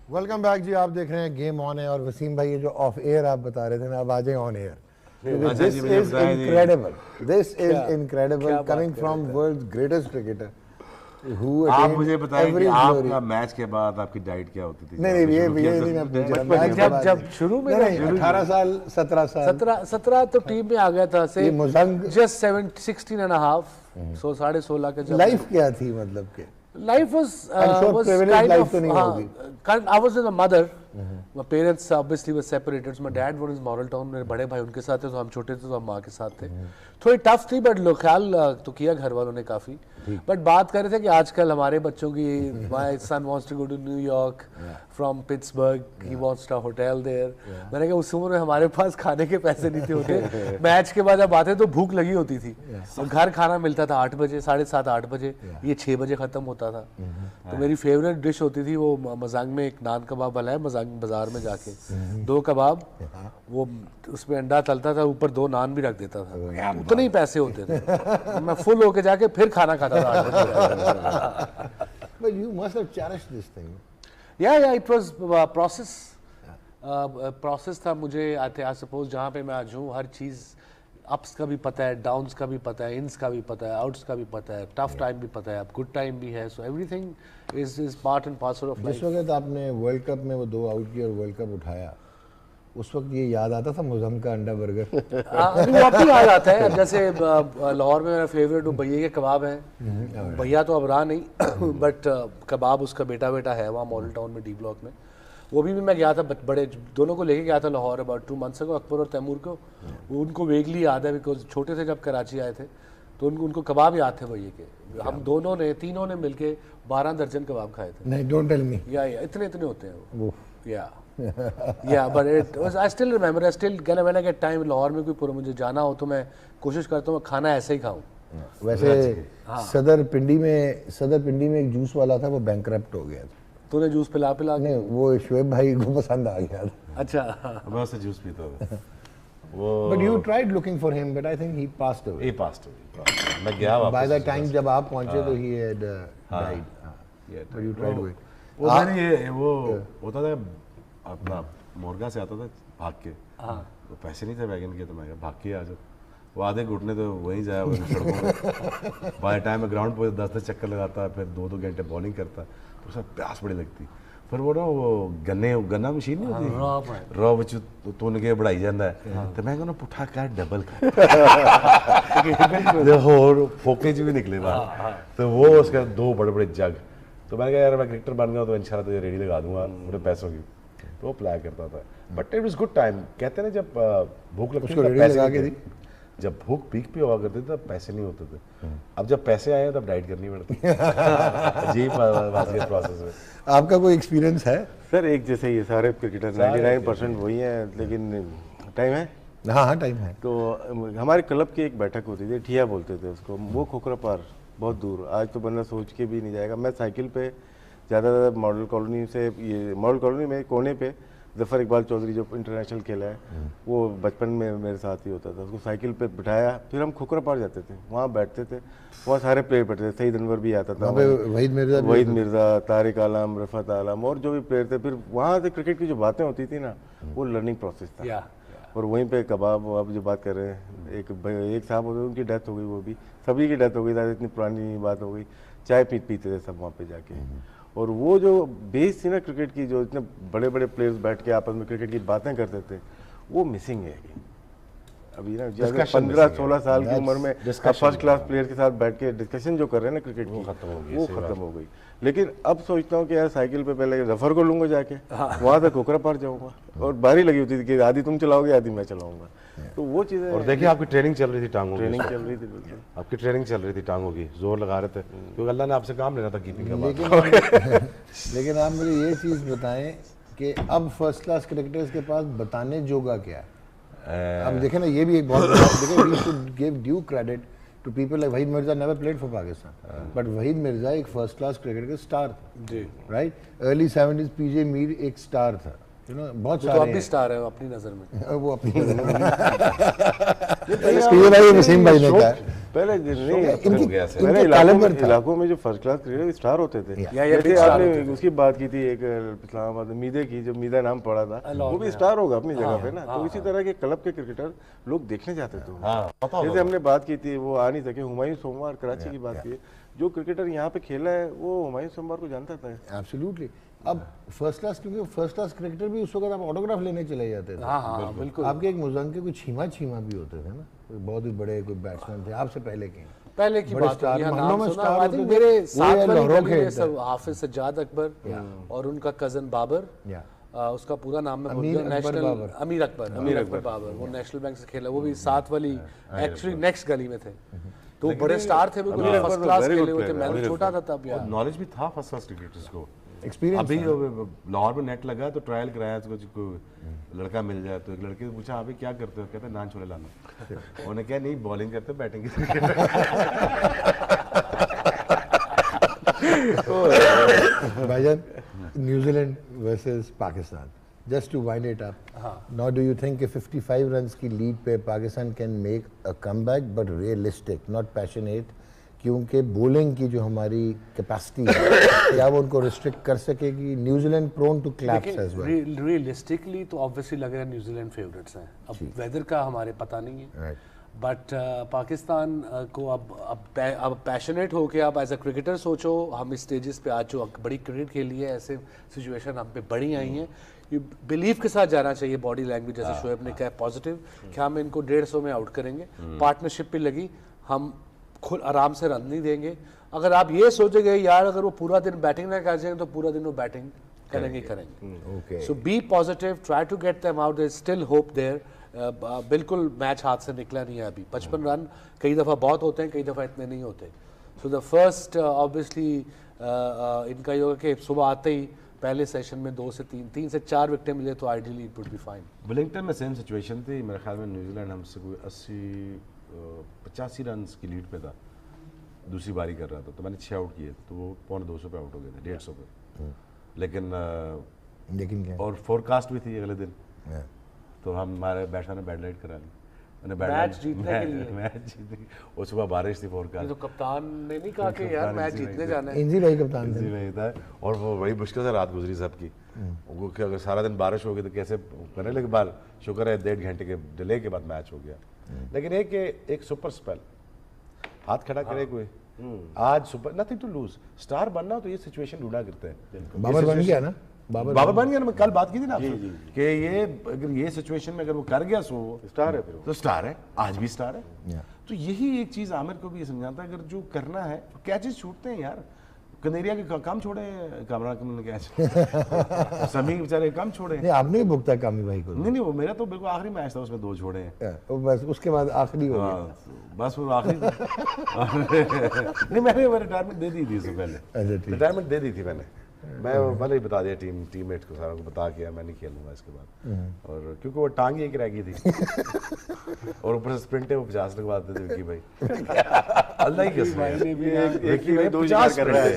Welcome back जी। आप देख रहे हैं गेम ऑन है और वसीम भाई ये जो ऑफ एयर आप बता रहे थे ना, अब आ जाए on air. This is incredible, this is incredible coming from world's greatest cricketer. आप मुझे बताएं कि आपका मैच के बाद आपकी डाइट क्या होती थी? नहीं ये नहीं मैं पूछ रहा हूं। जब शुरू में 18 साल 17 तो टीम में आ गया था से जस्ट 16 एंड हाफ, सो 16.5 के जब लाइफ क्या थी, मतलब के life was kind of I was with my mother. My parents obviously were separated. So my dad was in Moral Town. मेरे बड़े भाई उनके साथ थे, तो हम छोटे थे तो हम माँ के साथ थे। थोड़ी टफ थी, बट ख्याल तो किया घर वालों ने काफी। बट बात कर रहे थे कि आजकल हमारे बच्चों की my son wants to go to New York from Pittsburgh. He wants a hotel there. मैंने कहा उस उम्र में हमारे पास खाने के पैसे नहीं थे होते। मैच के बाद जब आते तो भूख लगी होती थी और घर खाना मिलता था 8 बजे, 7:30 8 बजे, ये 6 बजे खत्म होता था। तो मेरी फेवरेट डिश होती थी वो मजांग में एक नान कबाब वाला है, मजांग बाजार में जाके 2 कबाब, वो उसमें अंडा तलता था, ऊपर 2 नान भी रख देता था। उतने ही पैसे होते थे। मैं फुल होके जाके फिर खाना खाता था 8 बजे। But you must have cherished this thing. Yeah, it was process. Process था। मुझे आई सपोज जहाँ पे मैं आज हूँ, हर चीज़ अप्स का भी पता है, डाउन्स का भी पता है, इन्स का भी पता है, आउट्स का भी पता है, टफ टाइम भी पता है, अब गुड टाइम भी है। So everything is part and parcel of life. जिस वक्त आपने वर्ल्ड कप में वो 2 आउट किए और वर्ल्ड कप उठाया, उस वक्त ये याद आता था मुज़म का अंडा बर्गर? वो अब भी याद आता है। जैसे लाहौर में मेरा फेवरेट वो भैया के कबाब हैं। भैया तो अब रहा नहीं, बट कबाब उसका बेटा है वहाँ मॉडल टाउन में, डी ब्लॉक में। वो भी मैं गया था, बड़े दोनों को लेके गया था लाहौर अबाउट 2 months को, अकबर और तैमूर को। उनको वेगली याद है, बिकॉज छोटे थे जब कराची आए थे, तो उनको कबाब याद थे भैया के। हम तीनों ने मिलके 12 दर्जन कबाब खाए थे। नहीं, डोंट टेल मी। या इतने होते हैं वो। या but it was, I still remember, I still when I get time Lahore में कोई मुझे जाना हो तो मैं कोशिश करता हूँ खाना ऐसे ही खाऊं। वैसे सदर पिंडी में एक जूस वाला था, वो बैंकरप्ट हो गया था। तूने जूस पिला नहीं, वो शुएब भाई को पसंद आ गया था। अच्छा, मैं उससे जूस पीता था वो। But you tried looking for him, but I think he passed away. He passed away. मैं गया वापस। By the time जब आप पहुंचे तो he had died. But you tried to. वो मैंने ये वो होता था अपना मोरगा से आता था भाग के। तो पैसे नहीं थे वैगन के, तो मैं भाग के आ जाओ। वो आधे घुटने तो वहीं जाया वो सड़कों में। बाय टाइम मैं ग्राउंड पर 10 चक्कर लगाता, फिर 2-2 घंटे बॉलिंग करता, तो उसमें प्यास बड़ी लगती। फिर वो ना वो गन्ना मशीन नहीं होती, रॉ विच तुन के बढ़ाई जाता है, तो मैं कहना पुठा कर डबल और फोके भी निकले बाहर। तो वो उसका 2 बड़े जग। तो मैंने कहा यार मैं क्रिकेटर बन गया तो इंशाल्लाह तुझे रेडी लगा दूंगा पूरे पैसों की। तो वो प्लान करता था, but it was good time. कहते हैं ना जब भूख लगती है पैसे, जब भूख पीक पे हुआ करती थी तब पैसे नहीं होते थे। अब जब पैसे आए तब डाइट करनी पड़ती है। अजीब प्रोसेस है। आपका कोई एक्सपीरियंस है सर? एक जैसे ये सारे क्रिकेटर 99% वही हैं, लेकिन टाइम है। हाँ टाइम है। तो हमारे क्लब की एक बैठक होती थी, ठिया बोलते थे उसको, वो खोखरा पार, बहुत दूर। आज तो बंदा सोच के भी नहीं जाएगा। मैं साइकिल पे ज़्यादा मॉडल कॉलोनी से, ये मॉडल कॉलोनी में कोने पे जफ़र इकबाल चौधरी जो इंटरनेशनल खेला है, वो बचपन में मेरे साथ ही होता था। उसको साइकिल पे बिठाया, फिर हम खोखरा पार जाते थे, वहाँ बैठते थे, वहाँ सारे प्लेयर बैठते थे। सईद अनवर भी आता था, वहीद मिर्ज़ा, तारिक आलम, रफ़त आलम और जो भी प्लेयर थे। फिर वहाँ से क्रिकेट की जो बातें होती थी ना, वो लर्निंग प्रोसेस था। और वहीं पे कबाब, आप जो बात कर रहे हैं, एक साहब होते, उनकी डेथ हो गई, वो भी सभी की डेथ हो गई, इतनी पुरानी बात हो गई। चाय पीते थे सब वहाँ पे जाके। और वो जो बेस थी ना क्रिकेट की, जो इतने बड़े बड़े प्लेयर्स बैठ के आपस में क्रिकेट की बातें करते थे, वो मिसिंग है अभी ना। 15-16 साल की उम्र में फर्स्ट क्लास प्लेयर के साथ बैठ के डिस्कशन जो कर रहे हैं ना क्रिकेट की, वो खत्म हो गई। लेकिन अब सोचता हूँ कि यार साइकिल पे पहले जफर को लूंगा जाके, वहाँ तक खोखरा पार जाऊँगा, और बारी लगी होती थी कि आधी तुम चलाओगे आधी मैं चलाऊंगा। तो वो चीज़ें। और देखिए आपकी ट्रेनिंग चल रही थी टांगों की, ट्रेनिंग चल रही थी, आपकी ट्रेनिंग चल रही थी टांगों की, जोर लगा रहे थे क्योंकि अल्लाह ने आपसे काम लेना था कीपिंग का। लेकिन आप मुझे ये चीज़ बताएं कि अब फर्स्ट क्लास क्रिकेटर्स के पास बताने जोगा क्या है? अब देखें ना, ये भी एक बहुत देखिए, we should give due credit to people like Waheed Mirza never played for Pakistan, but Waheed Mirza एक फर्स्ट क्लास क्रिकेटर का स्टार था, right? Early 70s PJ Mir एक स्टार था, यू नो, बहुत सारे। तो आप भी स्टार है अपनी नज़र में। वो अपनी नज़र में। पीजे भाई वसीम भाई ने कहा पहले इनकी- नहीं, इनका पहले caliber था। इलाकों में जो फर्स्ट क्लास क्रिकेटर स्टार होते थे, या जैसे big star आपने होते थे। उसकी बात की थी एक इस्लामाबाद में मीदे की, जब मीदा नाम पड़ा था वो भी स्टार होगा अपनी जगह पे ना। तो इसी तरह के क्लब के क्रिकेटर लोग देखने जाते थे। हाँ, पता होगा। जैसे हमने बात की थी, वो आ नहीं सके, हुमायूं सोमवार कराची की बात की, जो क्रिकेटर यहाँ पे खेला है वो हुमायूं सोमवार को जानता था। एब्सोल्युटली। अब फर्स्ट क्लास, क्योंकि फर्स्ट क्लास क्रिकेटर भी उस वक्त आप ऑटोग्राफ लेने चले जाते थे। हाँ बिल्कुल। आपके एक मुजंग के कुछ छीमा भी होते थे ना, कोई बहुत ही बड़े कोई बैट्समैन थे आपसे पहले के। पहले की बड़े बात स्टार, होगी, यहाँ महलों नाम में सुना। स्टार आई होते थिंक थे, मेरे वो साथ ये वाली लहरों गली में खेलते। सब हाफिज सज्जाद अकबर और उनका कजन बाबर, या उसका पूरा नाम मैं भूल अमीर गया, अकबर नेशनल बाबर। अमीर अकबर बाबर, वो नेशनल बैंक से खेला, वो भी साथ वाली एक्चुअली नेक्स्ट गली में थे। तो बड़े स्टार थे, बिल्कुल अमीर first Akbar class very good खेले हुए थे। player, मैं तो छोटा था तब यार। नॉलेज भी था फर्स्ट क्लास क्रिकेटर्स को। एक्सपीरियंस अभी लाहौर में नेट लगा तो ट्रायल कराया, तो कोई लड़का मिल जाए तो एक लड़के से पूछा अभी क्या करते हो, कहते नान छोले लाना। उन्होंने क्या नहीं बॉलिंग करते बैटिंग भाईजान, New Zealand versus Pakistan, just to wind it up, now do you think कि 55 रन्स की लीड पे Pakistan can make a comeback but realistic, not passionate, क्योंकि बॉलिंग की जो हमारी कैपेसिटी है क्या वो उनको रिस्ट्रिक्ट कर सकेगी? New Zealand prone to collapse as well. Realistically तो ऑब्वियसली लग रहा है न्यूजीलैंड फेवरेट्स हैं। अब वेदर का हमारे पता नहीं है, राइट। बट पाकिस्तान को अब पैशनेट हो के आप एज अ क्रिकेटर सोचो, हम इस स्टेजेस पे आज जो बड़ी क्रिकेट खेली है, ऐसे सिचुएशन हम पे बड़ी आई हैं, ये बिलीव के साथ जाना चाहिए। बॉडी लैंग्वेज जैसे शोएब ने कहा पॉजिटिव, कि हम इनको 150 में आउट करेंगे। पार्टनरशिप पे लगी, हम खुद आराम से रन नहीं देंगे। अगर आप ये सोचेंगे यार अगर वो पूरा दिन बैटिंग ना कर जाएंगे तो पूरा दिन वो बैटिंग करेंगे। Okay, so be positive, try to get them out, there still hope there. बिल्कुल मैच हाथ से निकला नहीं है अभी। 55 रन कई दफ़ा बहुत होते हैं, कई दफ़ा इतने नहीं होते। सो द फर्स्ट ऑब्वियसली इनका ये होगा कि सुबह आते ही पहले सेशन में 2 से 3 से 4 विकेटें मिले तो ideally it would be fine. Wellington में सेम सिचुएशन थी मेरे ख्याल में। न्यूजीलैंड हमसे कोई 85 रन की लीड पे था, दूसरी बारी कर रहा था, तो मैंने 6 आउट किए, तो वो 250 पे आउट हो गए थे, 150 पे। लेकिन क्या और फोरकास्ट भी थी अगले दिन, तो हमारे बैट्समैन ने बैड लाइट करा ली। मैच जीतने के लिए मैच जीतने और सुबह बारिश थी, फोरकास्ट। तो कप्तान ने नहीं कहा कि यार मैच जीतने जाना है। इंजी भाई कप्तान थे। नहीं था, और वो बड़ी मुश्किल से रात गुजरी सबकी। वो कि अगर सारा दिन बारिश हो गई तो कैसे करने, लेकिन बार शुक्र है 1.5 घंटे के डिले के बाद मैच हो गया। लेकिन एक सुपर स्पेल हाथ खड़ा करे कोई आज super, nothing to lose. Star बनना हो तो ये सिचुएशन ढूंढा करते हैं। बाबर बन गया ना, बाबर बन गया ना, मैं कल बात की थी ना आपसे कि ये अगर ये सिचुएशन में अगर वो कर गया सो स्टार है, फिर तो स्टार है, आज भी स्टार है। तो यही एक चीज आमिर को भी ये समझाता है, अगर जो करना है कैचेस छूटते हैं यार। कनेरिया के कम छोड़े, कामरान ने कैच समी बेचारे कम छोड़े। नहीं, आपने ही भुगता कामी भाई को। नहीं वो मेरा तो बिल्कुल आखिरी मैच था, उसमें 2 छोड़े हैं। वो बस उसके बाद आखिरी हो गया। हाँ, बस वो आखिरी नहीं मैंने रिटायरमेंट दे दी थी इससे पहले। अच्छा, ठीक। रिटायरमेंट दे दी थी मैंने पहले ही बता दिया टीममेट को, सारा को बता के मैं नहीं खेलूंगा इसके बाद। और क्योंकि वो टांग एक रह गई थी और ऊपर से स्प्रिंट है वो 50 लगवा देते थे विकी भाई। अल्लाह ही कसम है, विकी भाई 2 शिकार कर रहा है,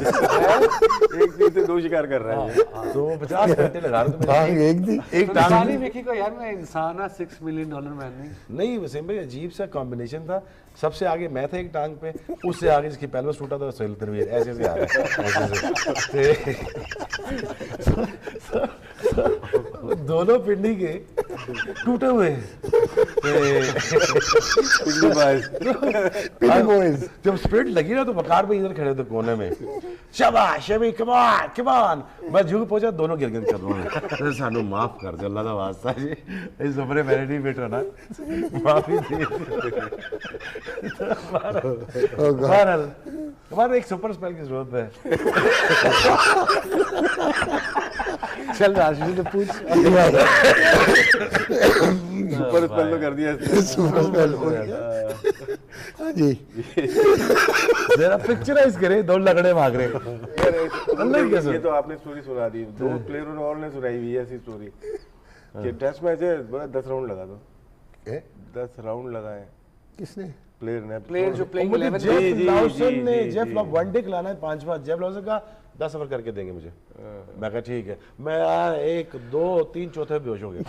एक दिन से 2 शिकार कर रहा है, तो वो 50 घंटे लगा रहे थे। टांग एक थी, एक टांग विकी को यार मैं इंसान $6 मिलियन मैन नहीं। वसीम भाई अजीब सा कॉम्बिनेशन था। सबसे आगे मैं था एक टांग पे, उससे आगे जिसकी पेल्विस टूटा था सोहेल तनवीर, ऐसे ऐसे आ रहा है। दोनों पिंडी के टूटे हुए जब स्प्रिंट लगी ना तो वकार भाई इधर खड़े थे कोने में, शाबाश शमी कमान कमान, मैं झुक पहुंचा, दोनों गिर गिर कर रहे सानू माफ कर दे अल्लाह दा वास्ता जी, इस उम्र मेरे नहीं बेटा ना माफी दी। हमारा एक सुपर स्पेल की जरूरत है। चल राशिद से पूछ। सुपर स्पेल तो कर दिया इसने। सुपर स्पेल हो गया। हाँ जी, जरा पिक्चराइज करे, 2 लगड़े भाग रहे। अल्लाह की कसम, ये तो आपने स्टोरी सुना दी, 2 प्लेयरों और ने सुनाई हुई है ऐसी स्टोरी कि टेस्ट मैच है, बोला 10 राउंड लगा दो। 10 राउंड लगाए किसने? प्लेयर जो प्लेइंग 11 जेफ लॉसन ने, जेफ वनडे खिलाना है 5 बार, जेफ लॉसन का 10 ओवर करके देंगे मुझे। मैं कहा ठीक है, मैं 1 2 3 चौथे बेहोश हो गया।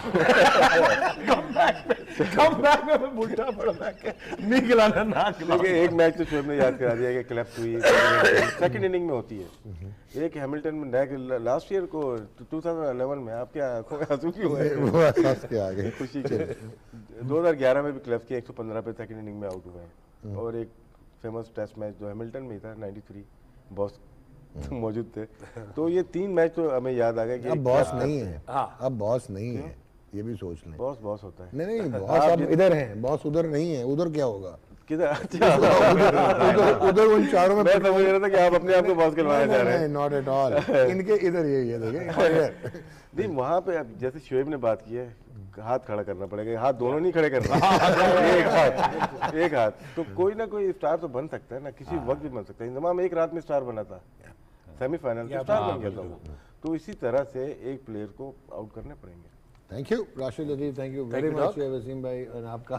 कम बैक में मैं उल्टा पड़ा के नहीं खिलाना ना खिलाओ। देखिए एक मैच तो शोएब ने याद करा दिया कि क्लैप्स हुई सेकंड इनिंग में होती है। एक हैमिल्टन में लास्ट ईयर को 2011 में आपके आंखों में आंसू क्यों है? वो एहसास के आगे खुशी के 2011 में भी क्लैप्स के 115 पे सेकंड इनिंग में आउट हुए हैं। और एक फेमस टेस्ट मैच जो हैमिल्टन में ही था 93 बॉस मौजूद थे। तो ये 3 मैच तो हमें याद आ गए कि अब बॉस नहीं है, हाँ। अब बॉस नहीं है, ये भी सोच लें। बॉस बॉस होता है। नहीं बॉस अब इधर हैं, बॉस उधर नहीं है, उधर क्या होगा? किधर? अच्छा उधर उन चारों में मैं समझ रहा था कि आप अपने आप को बॉस कहलवाना चाह रहे हैं। नॉट एट ऑल, इनके इधर यही है, देखें नहीं वहाँ पे अब जैसे शोएब ने बात की है, हाथ खड़ा करना पड़ेगा, हाथ दोनों नहीं खड़े करना एक हाथ तो कोई ना कोई स्टार तो बन सकता है ना, किसी वक्त भी बन सकता है। इंजमाम एक रात में स्टार बना था, सेमीफाइनल में स्टार बन गया था वो। तो इसी तरह से एक प्लेयर को आउट करने पड़ेंगे। Thank you Rashid Latif, thank you very much Wasim भाई, और आपका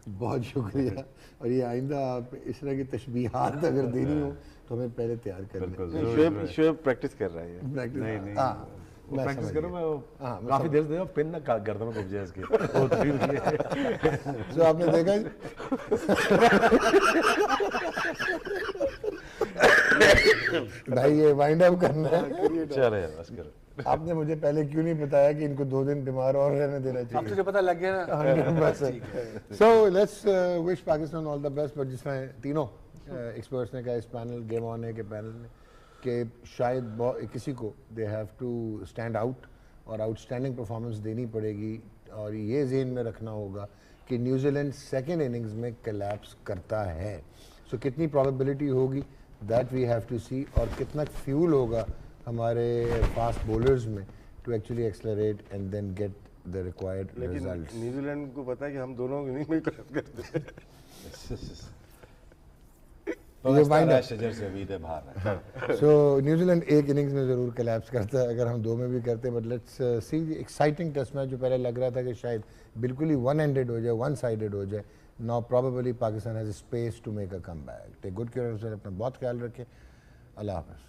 बहुत शुक्रिया। और ये आइंदा आप इस तरह की तशबीहात अगर देनी हो तो हमें पहले तैयार कर लें। शोएब प्रैक्टिस कर रहा है। प्रैक्टिस नहीं हाँ, मैं प्रैक्टिस समझ करो। गया। मैं काफी देर से पिन ना गर्दन में घुस जाए इसके। तो आपने देखा भाई ये वाइंड अप करना है। चले बस करो। आपने मुझे पहले क्यों नहीं बताया कि इनको 2 दिन बीमार और रहने देना अब चाहिए? तुझे पता लग गया ना। 100%। So let's wish Pakistan all the best। but जिसमें तीनों एक्सपर्ट्स ने कहा इस पैनल गेम ऑन है के पैनल ने कि शायद किसी को they have to stand out और आउटस्टैंडिंग परफॉर्मेंस देनी पड़ेगी, और ये ज़हन में रखना होगा कि न्यूजीलैंड सेकेंड इनिंग्स में कोलैप्स करता है। सो कितनी प्रोबेबिलिटी होगी that we have to see, और कितना फ्यूल होगा हमारे फास्ट बॉलर्स में to actually accelerate and then get the required results. New Zealand को पता है कि हम दोनों इनिंग में क्रैश करते हैं। शजर से उम्मीद है बाहर है। सो न्यूजीलैंड एक इनिंग्स में ज़रूर कोलैप्स करता है अगर हम 2 में भी करते, but let's see exciting test match जो पहले लग रहा था कि शायद बिल्कुल ही वन एंडेड हो जाए, वन साइडेड हो जाए। Now probably Pakistan has space to make a come back. Take good care of yourself, अपना बहुत ख्याल रखें। अल्लाह हाफ़िज़।